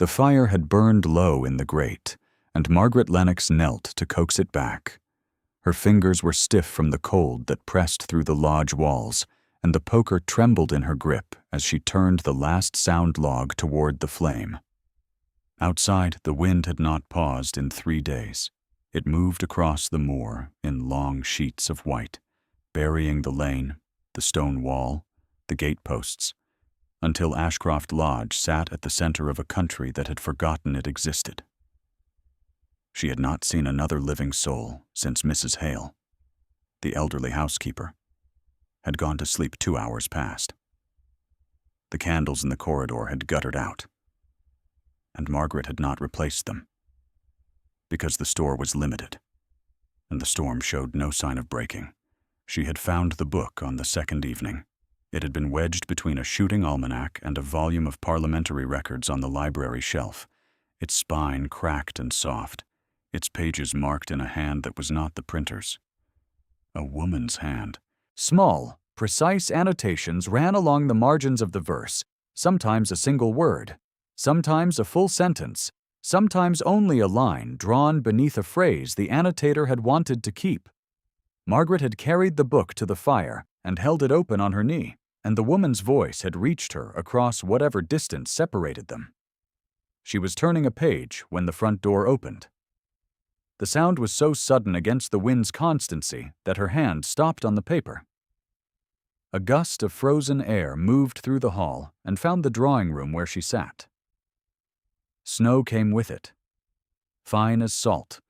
The fire had burned low in the grate, and Margaret Lennox knelt to coax it back. Her fingers were stiff from the cold that pressed through the lodge walls, and the poker trembled in her grip as she turned the last sound log toward the flame. Outside, the wind had not paused in 3 days. It moved across the moor in long sheets of white, burying the lane, the stone wall, the gateposts, until Ashcroft Lodge sat at the center of a country that had forgotten it existed. She had not seen another living soul since Mrs. Hale, the elderly housekeeper, had gone to sleep 2 hours past. The candles in the corridor had guttered out, and Margaret had not replaced them, because the store was limited, and the storm showed no sign of breaking. She had found the book on the second evening. It had been wedged between a shooting almanac and a volume of parliamentary records on the library shelf, its spine cracked and soft, its pages marked in a hand that was not the printer's. A woman's hand. Small, precise annotations ran along the margins of the verse, sometimes a single word, sometimes a full sentence, sometimes only a line drawn beneath a phrase the annotator had wanted to keep. Margaret had carried the book to the fire and held it open on her knee, and the woman's voice had reached her across whatever distance separated them. She was turning a page when the front door opened. The sound was so sudden against the wind's constancy that her hand stopped on the paper. A gust of frozen air moved through the hall and found the drawing room where she sat. Snow came with it, fine as salt,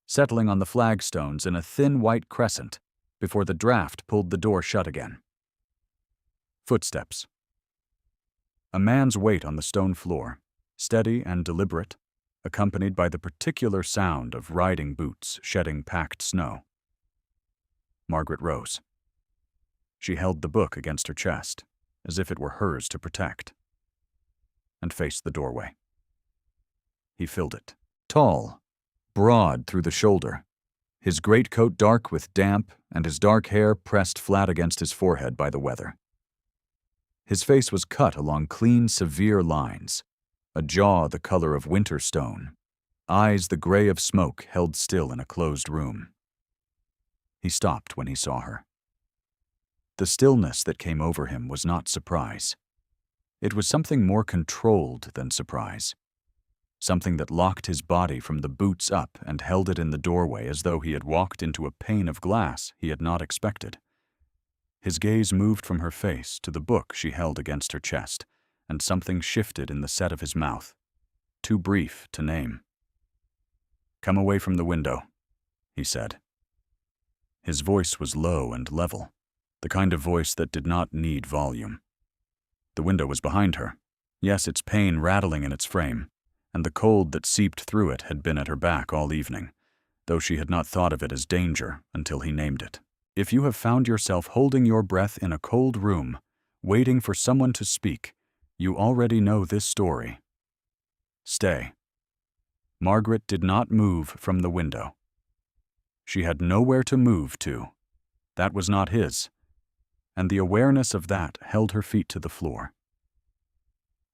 settling on the flagstones in a thin white crescent before the draft pulled the door shut again. Footsteps. A man's weight on the stone floor, steady and deliberate, accompanied by the particular sound of riding boots shedding packed snow. Margaret rose. She held the book against her chest, as if it were hers to protect, and faced the doorway. He filled it. Tall, broad through the shoulder, his greatcoat dark with damp and his dark hair pressed flat against his forehead by the weather. His face was cut along clean, severe lines, a jaw the color of winter stone, eyes the gray of smoke held still in a closed room. He stopped when he saw her. The stillness that came over him was not surprise. It was something more controlled than surprise, something that locked his body from the boots up and held it in the doorway as though he had walked into a pane of glass he had not expected. His gaze moved from her face to the book she held against her chest, and something shifted in the set of his mouth, too brief to name. "Come away from the window," he said. His voice was low and level, the kind of voice that did not need volume. The window was behind her, yes, its pane rattling in its frame, and the cold that seeped through it had been at her back all evening, though she had not thought of it as danger until he named it. If you have found yourself holding your breath in a cold room, waiting for someone to speak, you already know this story. Stay. Margaret did not move from the window. She had nowhere to move to. That was not his, and the awareness of that held her feet to the floor.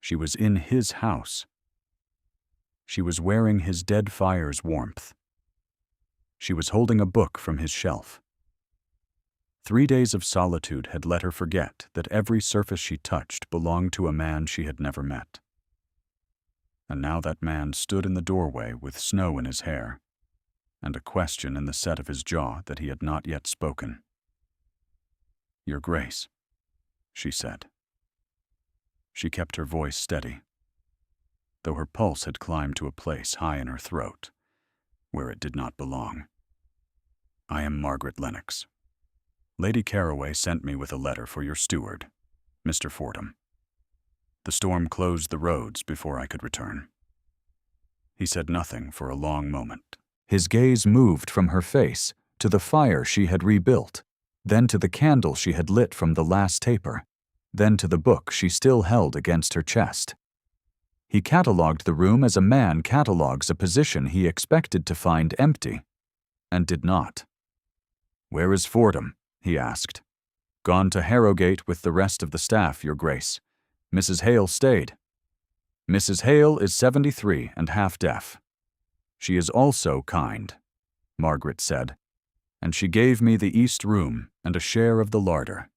She was in his house. She was wearing his dead fire's warmth. She was holding a book from his shelf. 3 days of solitude had let her forget that every surface she touched belonged to a man she had never met. And now that man stood in the doorway with snow in his hair, and a question in the set of his jaw that he had not yet spoken. "Your Grace," she said. She kept her voice steady, though her pulse had climbed to a place high in her throat, where it did not belong. "I am Margaret Lennox. Lady Caraway sent me with a letter for your steward, Mr. Fordham. The storm closed the roads before I could return." He said nothing for a long moment. His gaze moved from her face to the fire she had rebuilt, then to the candle she had lit from the last taper, then to the book she still held against her chest. He catalogued the room as a man catalogues a position he expected to find empty, and did not. "Where is Fordham?" he asked. "Gone to Harrogate with the rest of the staff, Your Grace. Mrs. Hale stayed." Mrs. Hale is 73 and half-deaf. She is also kind, Margaret said, and she gave me the east room and a share of the larder.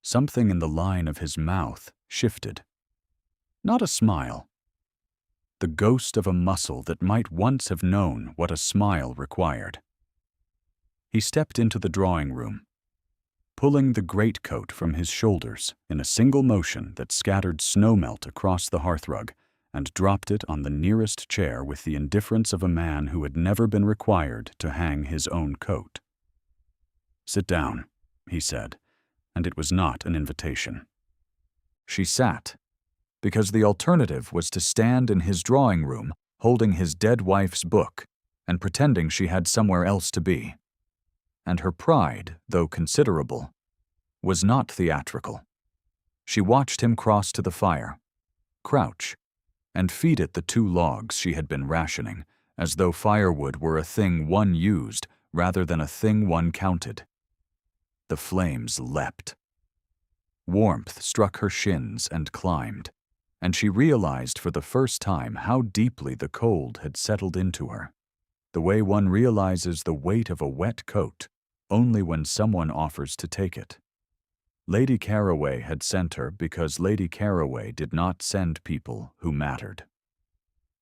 Something in the line of his mouth shifted. Not a smile. The ghost of a muscle that might once have known what a smile required. He stepped into the drawing room, pulling the greatcoat from his shoulders in a single motion that scattered snowmelt across the hearthrug and dropped it on the nearest chair with the indifference of a man who had never been required to hang his own coat. "Sit down," he said, and it was not an invitation. She sat, because the alternative was to stand in his drawing room holding his dead wife's book and pretending she had somewhere else to be. And her pride, though considerable, was not theatrical. She watched him cross to the fire, crouch, and feed it the 2 logs she had been rationing, as though firewood were a thing one used rather than a thing one counted. The flames leapt. Warmth struck her shins and climbed, and she realized for the first time how deeply the cold had settled into her, the way one realizes the weight of a wet coat only when someone offers to take it. Lady Carroway had sent her because Lady Carroway did not send people who mattered.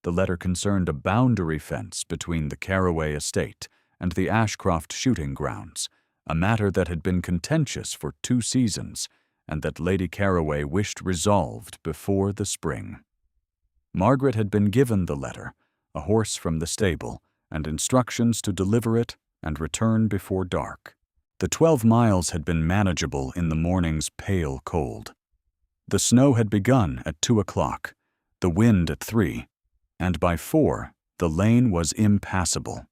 The letter concerned a boundary fence between the Carroway estate and the Ashcroft shooting grounds, a matter that had been contentious for 2 seasons and that Lady Carroway wished resolved before the spring. Margaret had been given the letter, a horse from the stable, and instructions to deliver it and return before dark. The 12 miles had been manageable in the morning's pale cold. The snow had begun at 2 o'clock, the wind at 3, and by 4 the lane was impassable.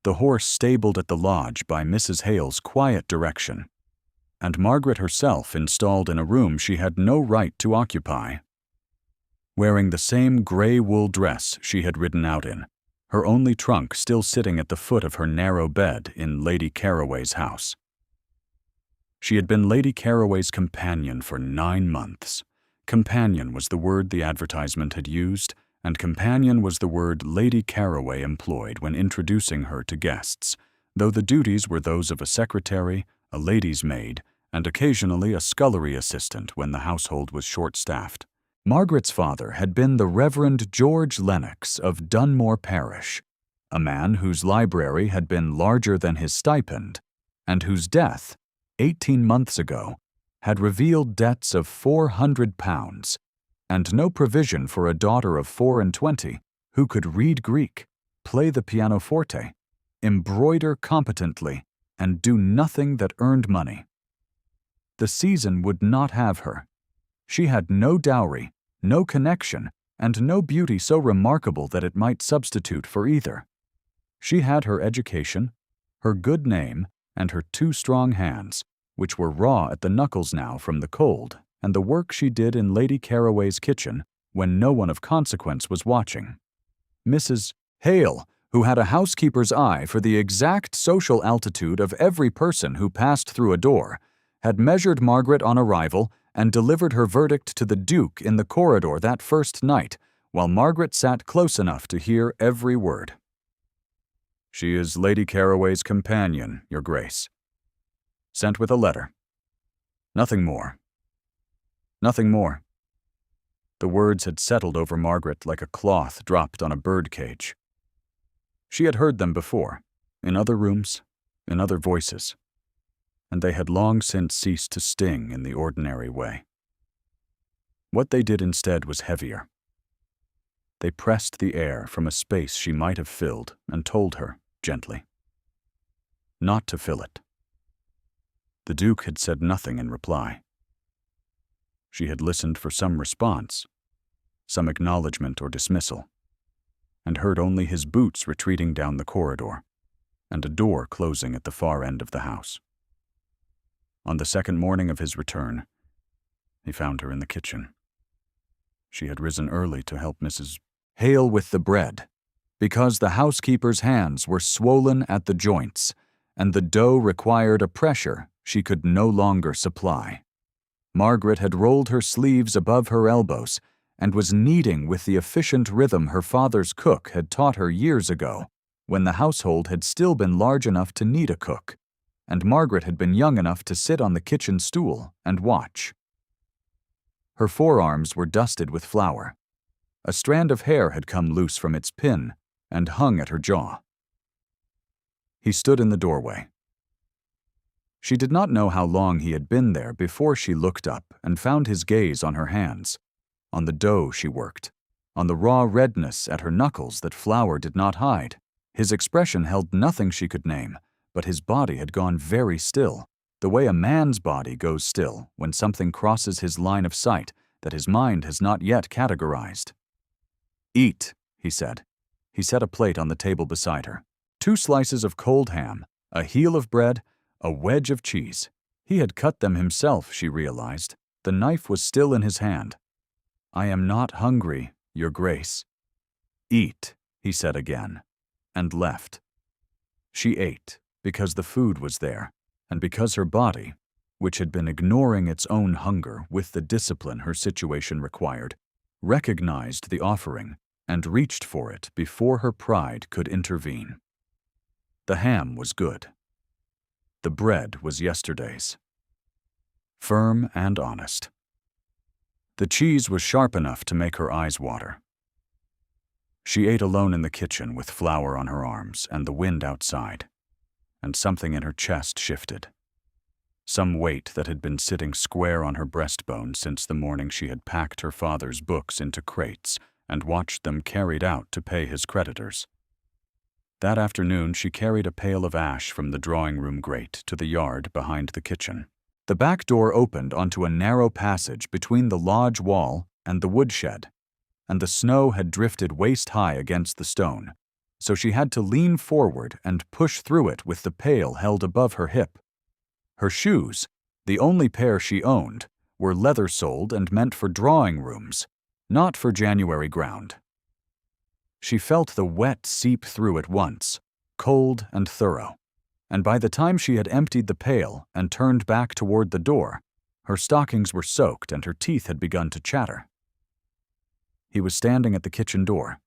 The horse stabled at the lodge by Mrs. Hale's quiet direction, and Margaret herself installed in a room she had no right to occupy. Wearing the same gray wool dress she had ridden out in, her only trunk still sitting at the foot of her narrow bed in Lady Carroway's house. She had been Lady Carroway's companion for 9 months. Companion was the word the advertisement had used, and companion was the word Lady Carroway employed when introducing her to guests, though the duties were those of a secretary, a lady's maid, and occasionally a scullery assistant when the household was short-staffed. Margaret's father had been the Reverend George Lennox of Dunmore Parish, a man whose library had been larger than his stipend, and whose death, 18 months ago, had revealed debts of £400, and no provision for a daughter of 24 who could read Greek, play the pianoforte, embroider competently, and do nothing that earned money. The season would not have her. She had no dowry, no connection, and no beauty so remarkable that it might substitute for either. She had her education, her good name, and her 2 strong hands, which were raw at the knuckles now from the cold, and the work she did in Lady Carroway's kitchen when no one of consequence was watching. Mrs. Hale, who had a housekeeper's eye for the exact social altitude of every person who passed through a door, had measured Margaret on arrival and delivered her verdict to the Duke in the corridor that first night, while Margaret sat close enough to hear every word. "She is Lady Carroway's companion, Your Grace. Sent with a letter. Nothing more. Nothing more." The words had settled over Margaret like a cloth dropped on a birdcage. She had heard them before, in other rooms, in other voices, and they had long since ceased to sting in the ordinary way. What they did instead was heavier. They pressed the air from a space she might have filled and told her, gently, not to fill it. The Duke had said nothing in reply. She had listened for some response, some acknowledgement or dismissal, and heard only his boots retreating down the corridor and a door closing at the far end of the house. On the second morning of his return, he found her in the kitchen. She had risen early to help Mrs. Hale with the bread, because the housekeeper's hands were swollen at the joints, and the dough required a pressure she could no longer supply. Margaret had rolled her sleeves above her elbows and was kneading with the efficient rhythm her father's cook had taught her years ago, when the household had still been large enough to need a cook, and Margaret had been young enough to sit on the kitchen stool and watch. Her forearms were dusted with flour. A strand of hair had come loose from its pin and hung at her jaw. He stood in the doorway. She did not know how long he had been there before she looked up and found his gaze on her hands, on the dough she worked, on the raw redness at her knuckles that flour did not hide. His expression held nothing she could name, but his body had gone very still, the way a man's body goes still when something crosses his line of sight that his mind has not yet categorized. "Eat," he said. He set a plate on the table beside her. 2 slices of cold ham, a heel of bread, a wedge of cheese. He had cut them himself, she realized. The knife was still in his hand. "I am not hungry, Your Grace." "Eat," he said again, and left. She ate because the food was there, and because her body, which had been ignoring its own hunger with the discipline her situation required, recognized the offering and reached for it before her pride could intervene. The ham was good. The bread was yesterday's. Firm and honest. The cheese was sharp enough to make her eyes water. She ate alone in the kitchen with flour on her arms and the wind outside, and something in her chest shifted. Some weight that had been sitting square on her breastbone since the morning she had packed her father's books into crates and watched them carried out to pay his creditors. That afternoon she carried a pail of ash from the drawing-room grate to the yard behind the kitchen. The back door opened onto a narrow passage between the lodge wall and the woodshed, and the snow had drifted waist-high against the stone, so she had to lean forward and push through it with the pail held above her hip. Her shoes, the only pair she owned, were leather-soled and meant for drawing rooms, not for January ground. She felt the wet seep through at once, cold and thorough, and by the time she had emptied the pail and turned back toward the door, her stockings were soaked and her teeth had begun to chatter. He was standing at the kitchen door.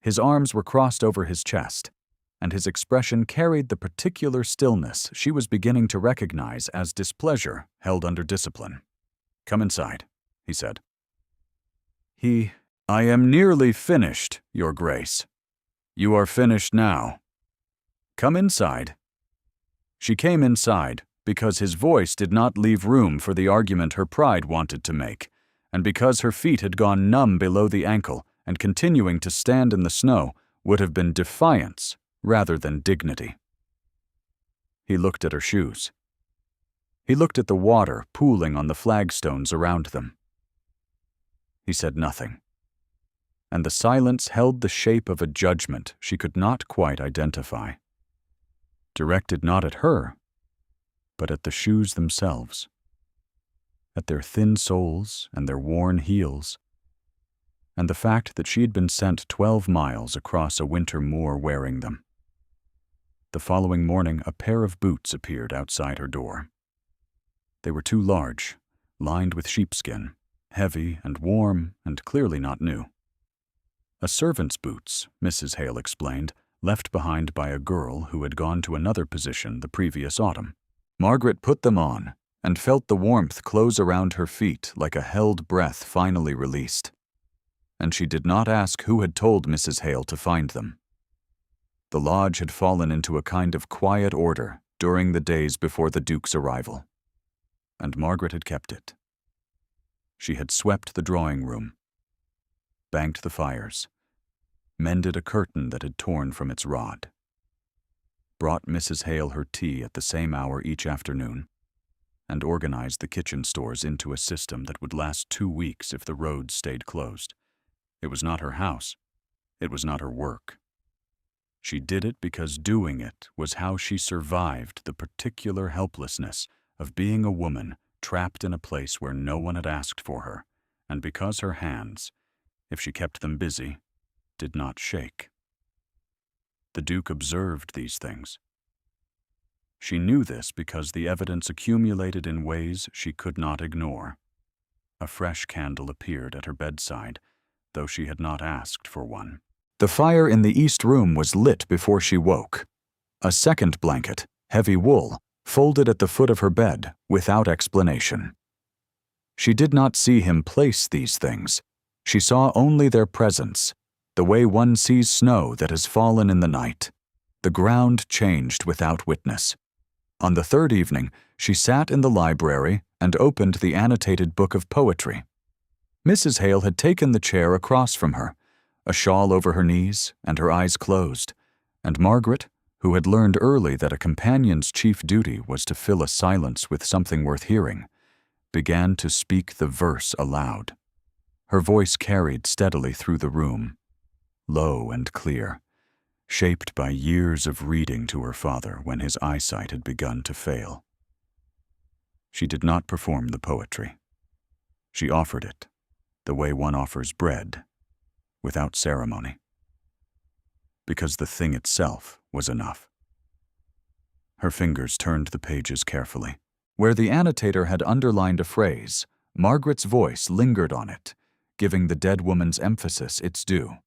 His arms were crossed over his chest, and his expression carried the particular stillness she was beginning to recognize as displeasure held under discipline. "Come inside," he said. "I am nearly finished, Your Grace." "You are finished now." "Come inside." She came inside because his voice did not leave room for the argument her pride wanted to make, and because her feet had gone numb below the ankle and continuing to stand in the snow would have been defiance rather than dignity. He looked at her shoes. He looked at the water pooling on the flagstones around them. He said nothing, and the silence held the shape of a judgment she could not quite identify, directed not at her, but at the shoes themselves, at their thin soles and their worn heels, and the fact that she had been sent 12 miles across a winter moor wearing them. The following morning, a pair of boots appeared outside her door. They were too large, lined with sheepskin, heavy and warm and clearly not new. A servant's boots, Mrs. Hale explained, left behind by a girl who had gone to another position the previous autumn. Margaret put them on and felt the warmth close around her feet like a held breath finally released. And she did not ask who had told Mrs. Hale to find them. The lodge had fallen into a kind of quiet order during the days before the Duke's arrival, and Margaret had kept it. She had swept the drawing room, banked the fires, mended a curtain that had torn from its rod, brought Mrs. Hale her tea at the same hour each afternoon, and organized the kitchen stores into a system that would last 2 weeks if the roads stayed closed. It was not her house. It was not her work. She did it because doing it was how she survived the particular helplessness of being a woman trapped in a place where no one had asked for her, and because her hands, if she kept them busy, did not shake. The Duke observed these things. She knew this because the evidence accumulated in ways she could not ignore. A fresh candle appeared at her bedside, though she had not asked for one. The fire in the east room was lit before she woke. A second blanket, heavy wool, folded at the foot of her bed without explanation. She did not see him place these things. She saw only their presence, the way one sees snow that has fallen in the night. The ground changed without witness. On the third evening, she sat in the library and opened the annotated book of poetry. Mrs. Hale had taken the chair across from her, a shawl over her knees and her eyes closed, and Margaret, who had learned early that a companion's chief duty was to fill a silence with something worth hearing, began to speak the verse aloud. Her voice carried steadily through the room, low and clear, shaped by years of reading to her father when his eyesight had begun to fail. She did not perform the poetry. She offered it, the way one offers bread, without ceremony, because the thing itself was enough. Her fingers turned the pages carefully. Where the annotator had underlined a phrase, Margaret's voice lingered on it, giving the dead woman's emphasis its due.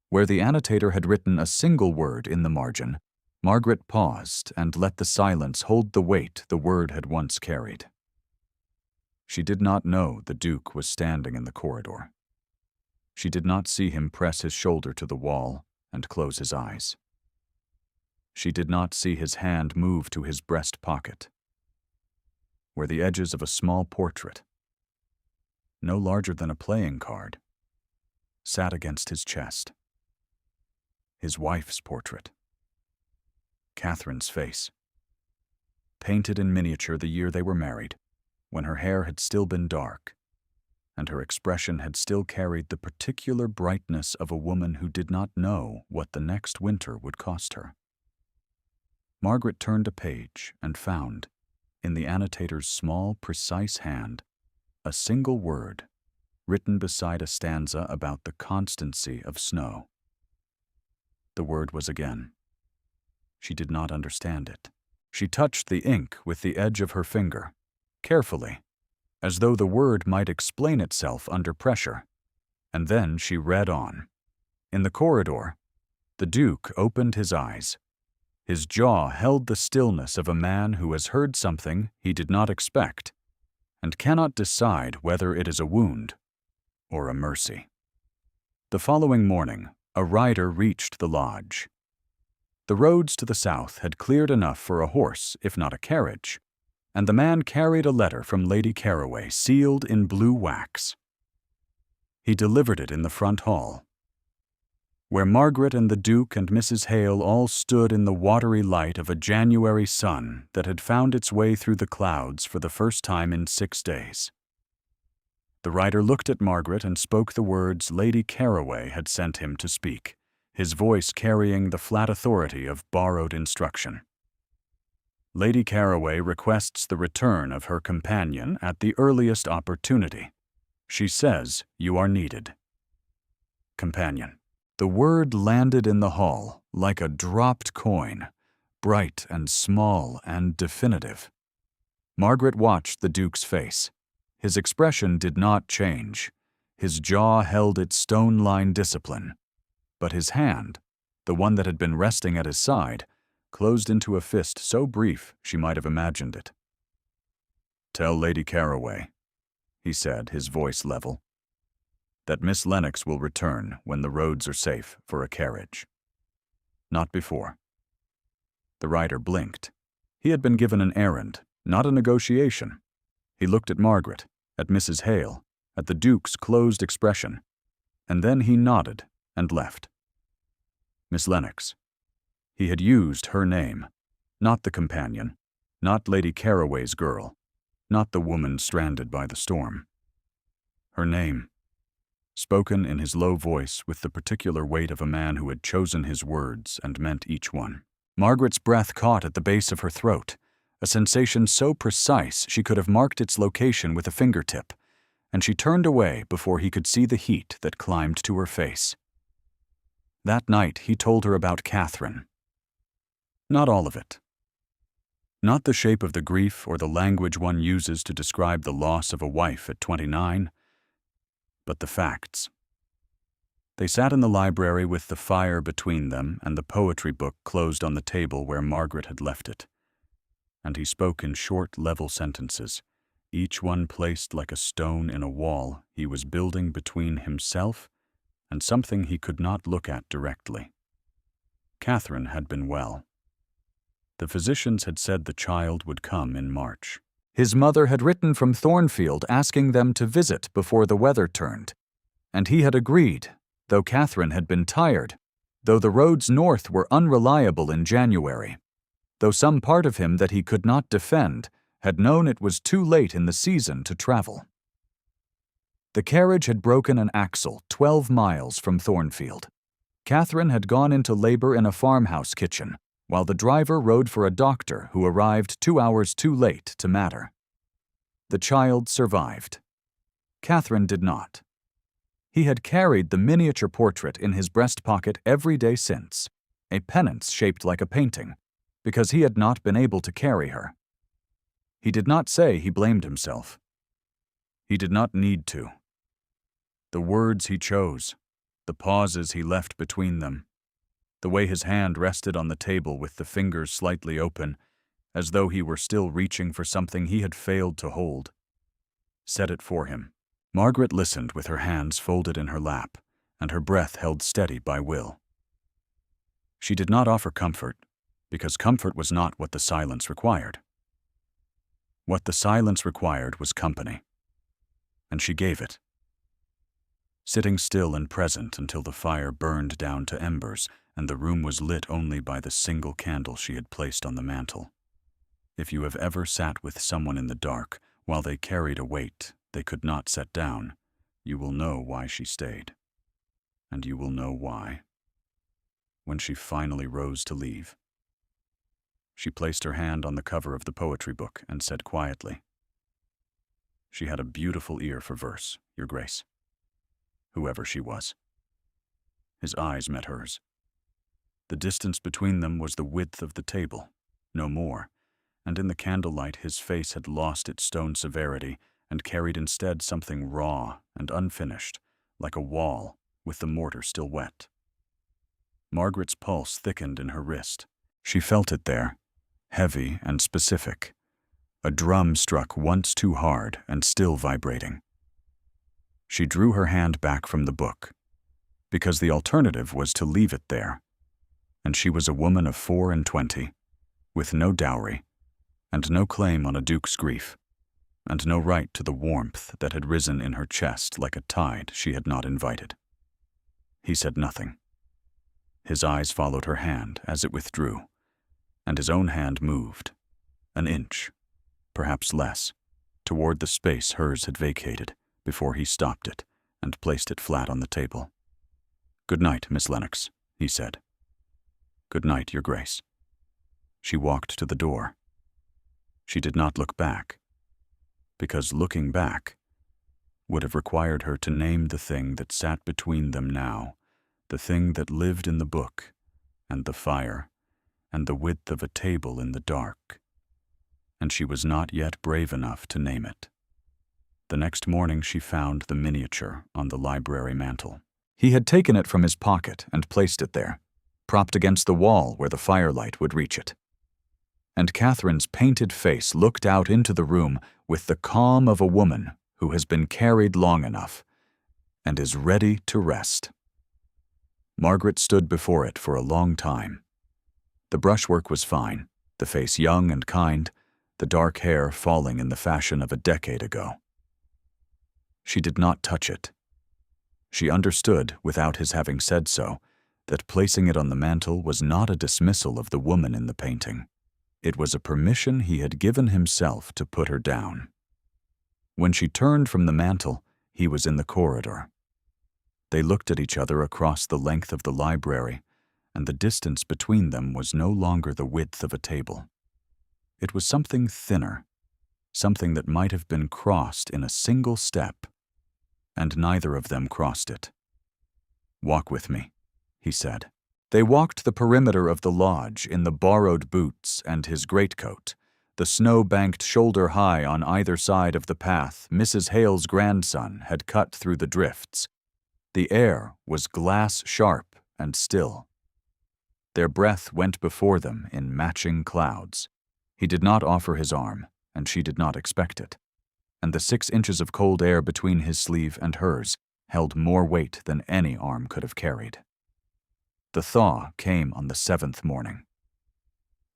Where the annotator had written a single word in the margin, Margaret paused and let the silence hold the weight the word had once carried. She did not know the Duke was standing in the corridor. She did not see him press his shoulder to the wall and close his eyes. She did not see his hand move to his breast pocket, where the edges of a small portrait, no larger than a playing card, sat against his chest. His wife's portrait. Catherine's face. Painted in miniature the year they were married, when her hair had still been dark, and her expression had still carried the particular brightness of a woman who did not know what the next winter would cost her. Margaret turned a page and found, in the annotator's small, precise hand, a single word written beside a stanza about the constancy of snow. The word was again. She did not understand it. She touched the ink with the edge of her finger, carefully, as though the word might explain itself under pressure, and then she read on. In the corridor, the Duke opened his eyes. His jaw held the stillness of a man who has heard something he did not expect and cannot decide whether it is a wound or a mercy. The following morning, a rider reached the lodge. The roads to the south had cleared enough for a horse, if not a carriage, and the man carried a letter from Lady Caraway sealed in blue wax. He delivered it in the front hall, where Margaret and the Duke and Mrs. Hale all stood in the watery light of a January sun that had found its way through the clouds for the first time in 6 days. The rider looked at Margaret and spoke the words Lady Caraway had sent him to speak, his voice carrying the flat authority of borrowed instruction. Lady Caraway requests the return of her companion at the earliest opportunity. She says you are needed. Companion. The word landed in the hall like a dropped coin, bright and small and definitive. Margaret watched the Duke's face. His expression did not change. His jaw held its stone-line discipline. But his hand, the one that had been resting at his side, closed into a fist so brief she might have imagined it. "Tell Lady Caraway," he said, his voice level, "that Miss Lennox will return when the roads are safe for a carriage. Not before." The rider blinked. He had been given an errand, not a negotiation. He looked at Margaret, at Mrs. Hale, at the Duke's closed expression, and then he nodded and left. Miss Lennox. He had used her name, not the companion, not Lady Caraway's girl, not the woman stranded by the storm. Her name, spoken in his low voice with the particular weight of a man who had chosen his words and meant each one. Margaret's breath caught at the base of her throat, a sensation so precise she could have marked its location with a fingertip, and she turned away before he could see the heat that climbed to her face. That night he told her about Catherine. Not all of it. Not the shape of the grief or the language one uses to describe the loss of a wife at 29, but the facts. They sat in the library with the fire between them and the poetry book closed on the table where Margaret had left it. And he spoke in short, level sentences, each one placed like a stone in a wall he was building between himself and something he could not look at directly. Catherine had been well. The physicians had said the child would come in March. His mother had written from Thornfield asking them to visit before the weather turned, and he had agreed, though Catherine had been tired, though the roads north were unreliable in January, though some part of him that he could not defend had known it was too late in the season to travel. The carriage had broken an axle 12 miles from Thornfield. Catherine had gone into labor in a farmhouse kitchen, while the driver rode for a doctor who arrived 2 hours too late to matter. The child survived. Catherine did not. He had carried the miniature portrait in his breast pocket every day since, a penance shaped like a painting, because he had not been able to carry her. He did not say he blamed himself. He did not need to. The words he chose, the pauses he left between them, the way his hand rested on the table with the fingers slightly open, as though he were still reaching for something he had failed to hold, said it for him. Margaret listened with her hands folded in her lap and her breath held steady by will. She did not offer comfort, because comfort was not what the silence required. What the silence required was company, and she gave it. Sitting still and present until the fire burned down to embers and the room was lit only by the single candle she had placed on the mantel. If you have ever sat with someone in the dark while they carried a weight they could not set down, you will know why she stayed. And you will know why. When she finally rose to leave, she placed her hand on the cover of the poetry book and said quietly, "She had a beautiful ear for verse, Your Grace." Whoever she was. His eyes met hers. The distance between them was the width of the table, no more, and in the candlelight his face had lost its stone severity and carried instead something raw and unfinished, like a wall with the mortar still wet. Margaret's pulse thickened in her wrist. She felt it there, heavy and specific, a drum struck once too hard and still vibrating. She drew her hand back from the book, because the alternative was to leave it there, and she was a woman of 24, with no dowry, and no claim on a duke's grief, and no right to the warmth that had risen in her chest like a tide she had not invited. He said nothing. His eyes followed her hand as it withdrew, and his own hand moved, an inch, perhaps less, toward the space hers had vacated, before he stopped it and placed it flat on the table. "Good night, Miss Lennox," he said. "Good night, Your Grace." She walked to the door. She did not look back, because looking back would have required her to name the thing that sat between them now, the thing that lived in the book, and the fire, and the width of a table in the dark. And she was not yet brave enough to name it. The next morning she found the miniature on the library mantel. He had taken it from his pocket and placed it there, propped against the wall where the firelight would reach it. And Catherine's painted face looked out into the room with the calm of a woman who has been carried long enough and is ready to rest. Margaret stood before it for a long time. The brushwork was fine, the face young and kind, the dark hair falling in the fashion of a decade ago. She did not touch it. She understood, without his having said so, that placing it on the mantel was not a dismissal of the woman in the painting. It was a permission he had given himself to put her down. When she turned from the mantel, he was in the corridor. They looked at each other across the length of the library, and the distance between them was no longer the width of a table. It was something thinner, something that might have been crossed in a single step, and neither of them crossed it. "Walk with me," he said. They walked the perimeter of the lodge in the borrowed boots and his greatcoat, The snow banked shoulder high on either side of the path Mrs. Hale's grandson had cut through the drifts. The air was glass sharp and still. Their breath went before them in matching clouds. He did not offer his arm, and she did not expect it. And the 6 inches of cold air between his sleeve and hers held more weight than any arm could have carried. The thaw came on the 7th morning.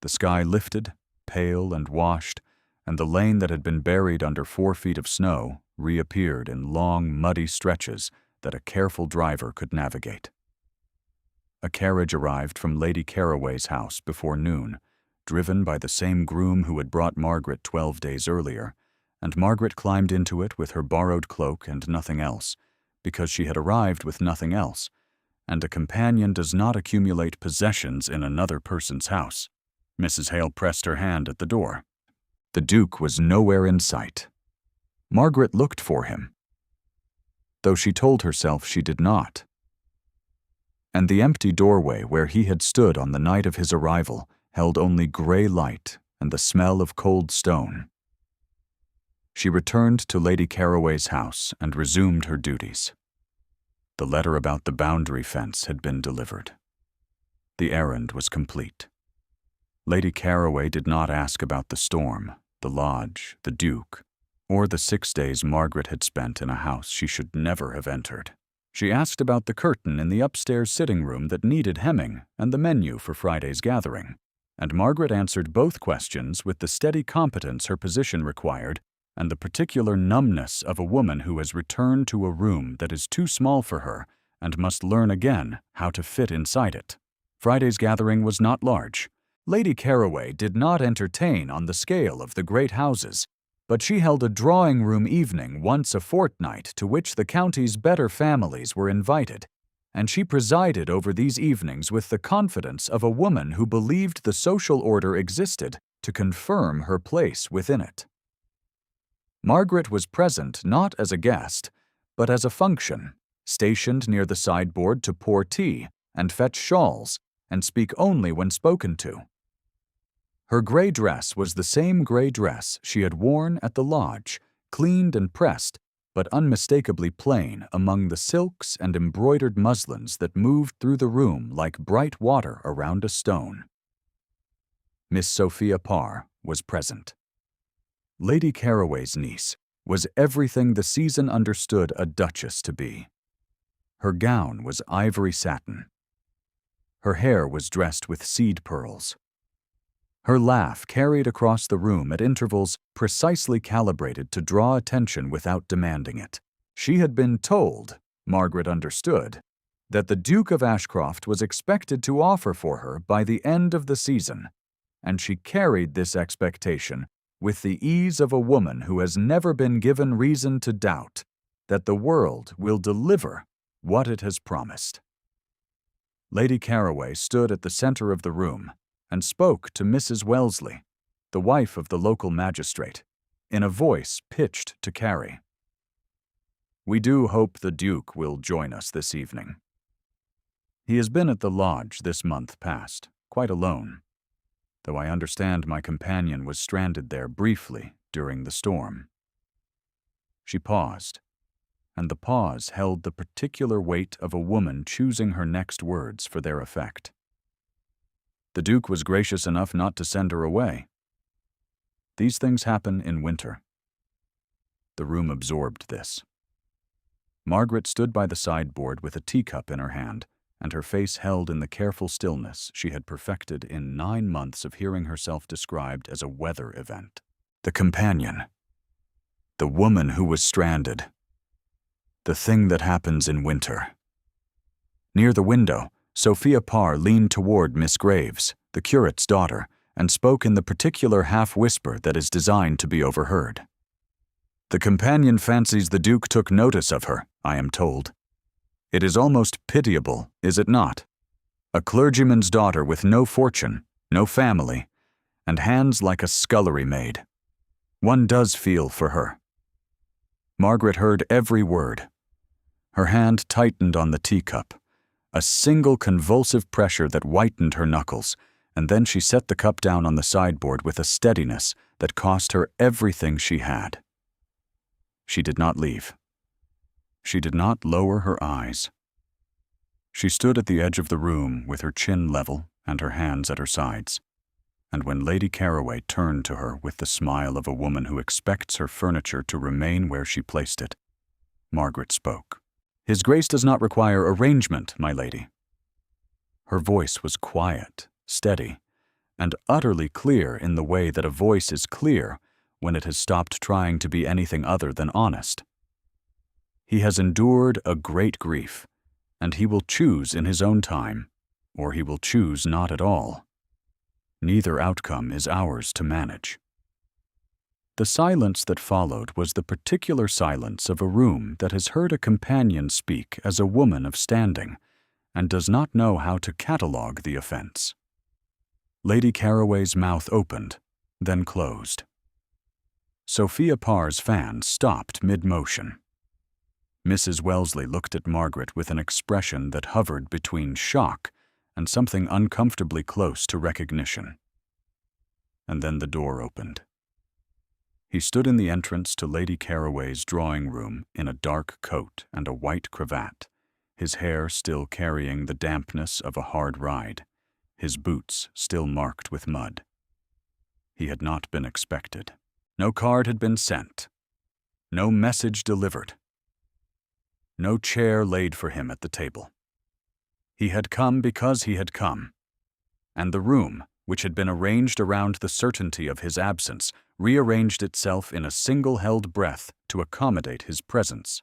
The sky lifted, pale and washed, and the lane that had been buried under 4 feet of snow reappeared in long, muddy stretches that a careful driver could navigate. A carriage arrived from Lady Carroway's house before noon, driven by the same groom who had brought Margaret 12 days earlier, and Margaret climbed into it with her borrowed cloak and nothing else, because she had arrived with nothing else, and a companion does not accumulate possessions in another person's house. Mrs. Hale pressed her hand at the door. The Duke was nowhere in sight. Margaret looked for him, though she told herself she did not. And the empty doorway where he had stood on the night of his arrival held only gray light and the smell of cold stone. She returned to Lady Carroway's house and resumed her duties. The letter about the boundary fence had been delivered. The errand was complete. Lady Carroway did not ask about the storm, the lodge, the Duke, or the 6 days Margaret had spent in a house she should never have entered. She asked about the curtain in the upstairs sitting room that needed hemming and the menu for Friday's gathering, and Margaret answered both questions with the steady competence her position required and the particular numbness of a woman who has returned to a room that is too small for her and must learn again how to fit inside it. Friday's gathering was not large. Lady Carroway did not entertain on the scale of the great houses, but she held a drawing-room evening once a fortnight to which the county's better families were invited, and she presided over these evenings with the confidence of a woman who believed the social order existed to confirm her place within it. Margaret was present not as a guest, but as a function, stationed near the sideboard to pour tea and fetch shawls and speak only when spoken to. Her gray dress was the same gray dress she had worn at the lodge, cleaned and pressed, but unmistakably plain among the silks and embroidered muslins that moved through the room like bright water around a stone. Miss Sophia Parr was present. Lady Carroway's niece was everything the season understood a duchess to be. Her gown was ivory satin. Her hair was dressed with seed pearls. Her laugh carried across the room at intervals precisely calibrated to draw attention without demanding it. She had been told, Margaret understood, that the Duke of Ashcroft was expected to offer for her by the end of the season, and she carried this expectation with the ease of a woman who has never been given reason to doubt that the world will deliver what it has promised. Lady Carroway stood at the center of the room and spoke to Mrs. Wellesley, the wife of the local magistrate, in a voice pitched to Carrie. "We do hope the Duke will join us this evening. He has been at the lodge this month past, quite alone, though I understand my companion was stranded there briefly during the storm." She paused, and the pause held the particular weight of a woman choosing her next words for their effect. The Duke was gracious enough not to send her away. These things happen in winter. The room absorbed this. Margaret stood by the sideboard with a teacup in her hand, and her face held in the careful stillness she had perfected in 9 months of hearing herself described as a weather event. The companion. The woman who was stranded. The thing that happens in winter. Near the window, Sophia Parr leaned toward Miss Graves, the curate's daughter, and spoke in the particular half-whisper that is designed to be overheard. "The companion fancies the Duke took notice of her, I am told. It is almost pitiable, is it not? A clergyman's daughter with no fortune, no family, and hands like a scullery maid. One does feel for her." Margaret heard every word. Her hand tightened on the teacup, a single convulsive pressure that whitened her knuckles, and then she set the cup down on the sideboard with a steadiness that cost her everything she had. She did not leave. She did not lower her eyes. She stood at the edge of the room with her chin level and her hands at her sides, and when Lady Caraway turned to her with the smile of a woman who expects her furniture to remain where she placed it, Margaret spoke. "His Grace does not require arrangement, my lady." Her voice was quiet, steady, and utterly clear in the way that a voice is clear when it has stopped trying to be anything other than honest. "He has endured a great grief, and he will choose in his own time, or he will choose not at all. Neither outcome is ours to manage." The silence that followed was the particular silence of a room that has heard a companion speak as a woman of standing, and does not know how to catalogue the offense. Lady Caraway's mouth opened, then closed. Sophia Parr's fan stopped mid-motion. Mrs. Wellesley looked at Margaret with an expression that hovered between shock and something uncomfortably close to recognition. And then the door opened. He stood in the entrance to Lady Caraway's drawing room in a dark coat and a white cravat, his hair still carrying the dampness of a hard ride, his boots still marked with mud. He had not been expected. No card had been sent. No message delivered. No chair laid for him at the table. He had come because he had come, and the room, which had been arranged around the certainty of his absence, rearranged itself in a single-held breath to accommodate his presence.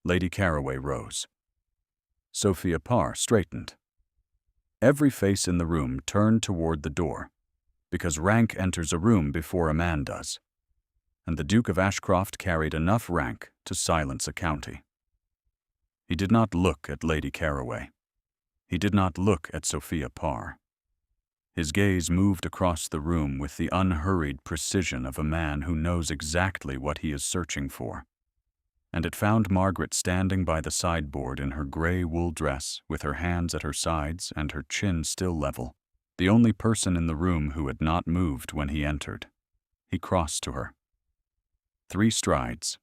Lady Caraway rose. Sophia Parr straightened. Every face in the room turned toward the door, because rank enters a room before a man does, and the Duke of Ashcroft carried enough rank to silence a county. He did not look at Lady Caraway. He did not look at Sophia Parr. His gaze moved across the room with the unhurried precision of a man who knows exactly what he is searching for, and it found Margaret standing by the sideboard in her gray wool dress with her hands at her sides and her chin still level, the only person in the room who had not moved when he entered. He crossed to her. 3 strides.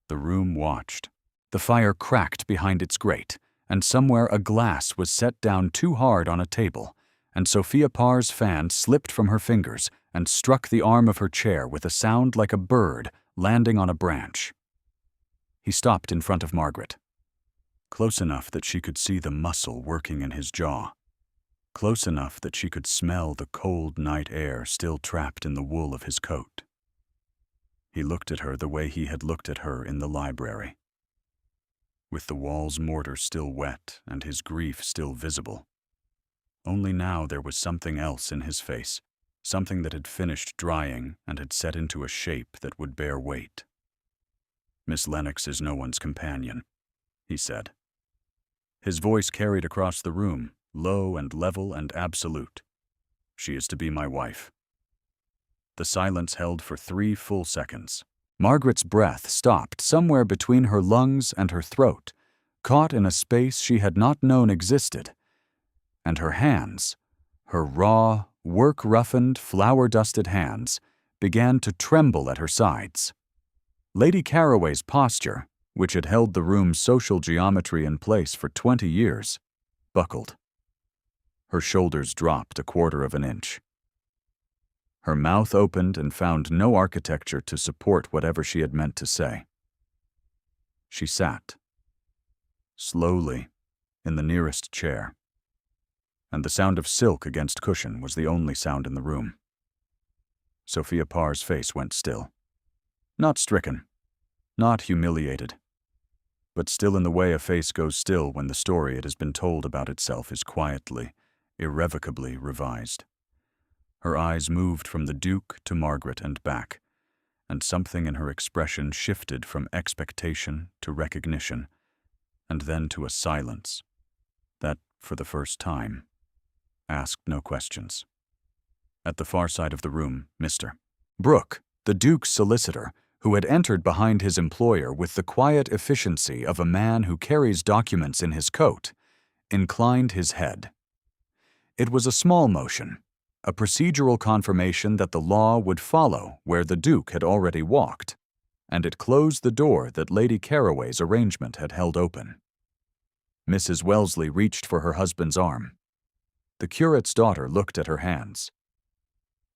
The room watched. The fire cracked behind its grate, and somewhere a glass was set down too hard on a table, and Sophia Parr's fan slipped from her fingers and struck the arm of her chair with a sound like a bird landing on a branch. He stopped in front of Margaret, close enough that she could see the muscle working in his jaw, close enough that she could smell the cold night air still trapped in the wool of his coat. He looked at her the way he had looked at her in the library, with the wall's mortar still wet and his grief still visible. Only now there was something else in his face, something that had finished drying and had set into a shape that would bear weight. "Miss Lennox is no one's companion," he said. His voice carried across the room, low and level and absolute. "She is to be my wife." The silence held for 3 full seconds. Margaret's breath stopped somewhere between her lungs and her throat, caught in a space she had not known existed, and her hands, her raw, work-roughened, flour-dusted hands, began to tremble at her sides. Lady Caraway's posture, which had held the room's social geometry in place for 20 years, buckled. Her shoulders dropped 1/4 of an inch. Her mouth opened and found no architecture to support whatever she had meant to say. She sat, slowly, in the nearest chair, and the sound of silk against cushion was the only sound in the room. Sophia Parr's face went still. Not stricken, not humiliated, but still in the way a face goes still when the story it has been told about itself is quietly, irrevocably revised. Her eyes moved from the Duke to Margaret and back, and something in her expression shifted from expectation to recognition, and then to a silence that, for the first time, asked no questions. At the far side of the room, Mr. Brooke, the Duke's solicitor, who had entered behind his employer with the quiet efficiency of a man who carries documents in his coat, inclined his head. It was a small motion, a procedural confirmation that the law would follow where the Duke had already walked, and it closed the door that Lady Caraway's arrangement had held open. Mrs. Wellesley reached for her husband's arm. The curate's daughter looked at her hands.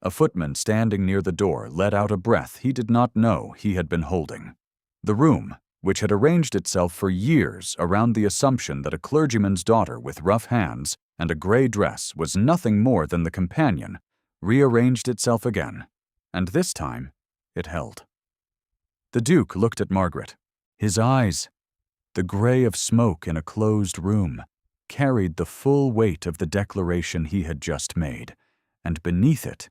A footman standing near the door let out a breath he did not know he had been holding. The room, which had arranged itself for years around the assumption that a clergyman's daughter with rough hands and a gray dress was nothing more than the companion, rearranged itself again, and this time it held. The Duke looked at Margaret. His eyes, the gray of smoke in a closed room, carried the full weight of the declaration he had just made, and beneath it,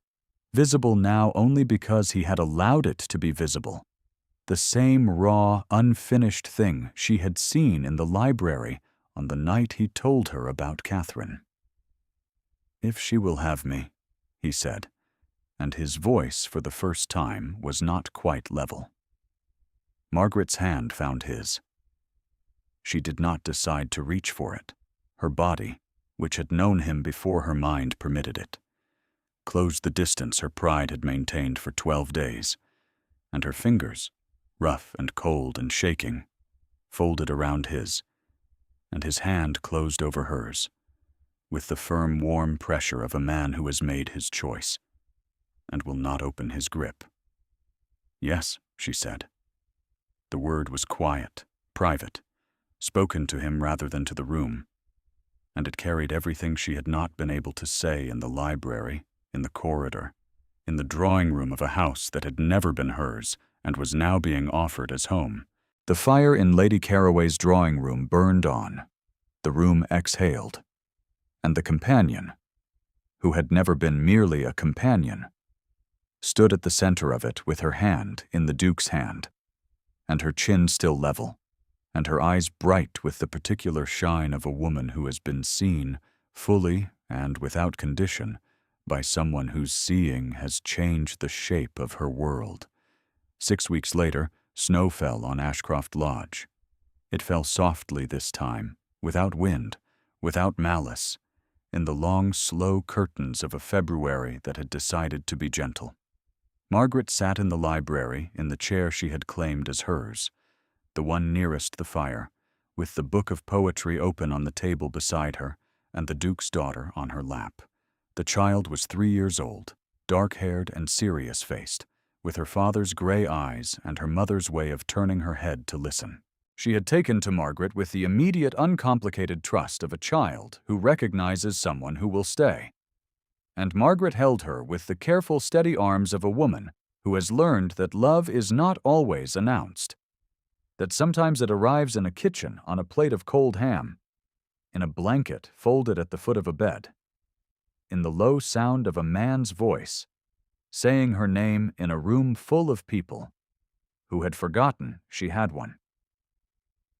visible now only because he had allowed it to be visible, the same raw, unfinished thing she had seen in the library on the night he told her about Catherine. "If she will have me," he said, and his voice for the first time was not quite level. Margaret's hand found his. She did not decide to reach for it. Her body, which had known him before her mind permitted it, closed the distance her pride had maintained for 12 days, and her fingers, rough and cold and shaking, folded around his, and his hand closed over hers, with the firm, warm pressure of a man who has made his choice, and will not open his grip. "Yes," she said. The word was quiet, private, spoken to him rather than to the room, and it carried everything she had not been able to say in the library, in the corridor, in the drawing room of a house that had never been hers and was now being offered as home. The fire in Lady Caraway's drawing room burned on. The room exhaled. And the companion, who had never been merely a companion, stood at the center of it with her hand in the Duke's hand, and her chin still level, and her eyes bright with the particular shine of a woman who has been seen, fully and without condition, by someone whose seeing has changed the shape of her world. 6 weeks later, snow fell on Ashcroft Lodge. It fell softly this time, without wind, without malice, in the long, slow curtains of a February that had decided to be gentle. Margaret sat in the library in the chair she had claimed as hers, the one nearest the fire, with the book of poetry open on the table beside her and the Duke's daughter on her lap. The child was 3 years old, dark-haired and serious-faced, with her father's gray eyes and her mother's way of turning her head to listen. She had taken to Margaret with the immediate, uncomplicated trust of a child who recognizes someone who will stay. And Margaret held her with the careful, steady arms of a woman who has learned that love is not always announced, that sometimes it arrives in a kitchen on a plate of cold ham, in a blanket folded at the foot of a bed, in the low sound of a man's voice, saying her name in a room full of people who had forgotten she had one.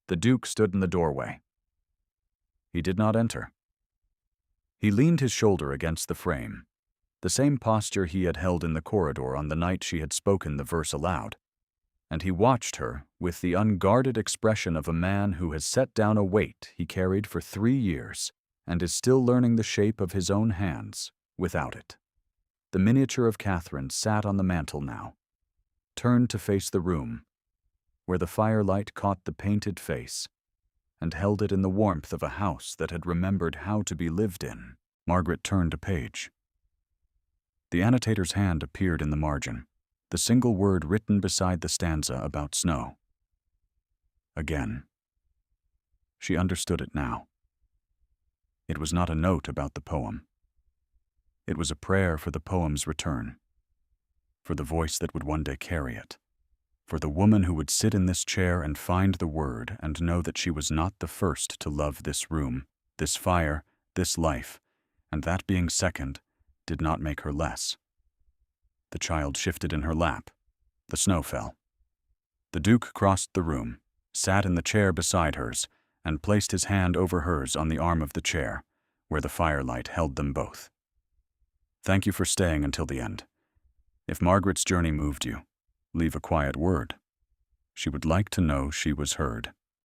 The Duke stood in the doorway. He did not enter. He leaned his shoulder against the frame, the same posture he had held in the corridor on the night she had spoken the verse aloud, and he watched her with the unguarded expression of a man who has set down a weight he carried for 3 years and is still learning the shape of his own hands without it. The miniature of Catherine sat on the mantel now, turned to face the room, where the firelight caught the painted face and held it in the warmth of a house that had remembered how to be lived in. Margaret turned a page. The annotator's hand appeared in the margin, the single word written beside the stanza about snow. Again. She understood it now. It was not a note about the poem. It was a prayer for the poem's return, for the voice that would one day carry it, for the woman who would sit in this chair and find the word and know that she was not the first to love this room, this fire, this life, and that being second did not make her less. The child shifted in her lap. The snow fell. The Duke crossed the room, sat in the chair beside hers, and placed his hand over hers on the arm of the chair, where the firelight held them both. "Thank you for staying until the end. If Margaret's journey moved you, leave a quiet word. She would like to know she was heard."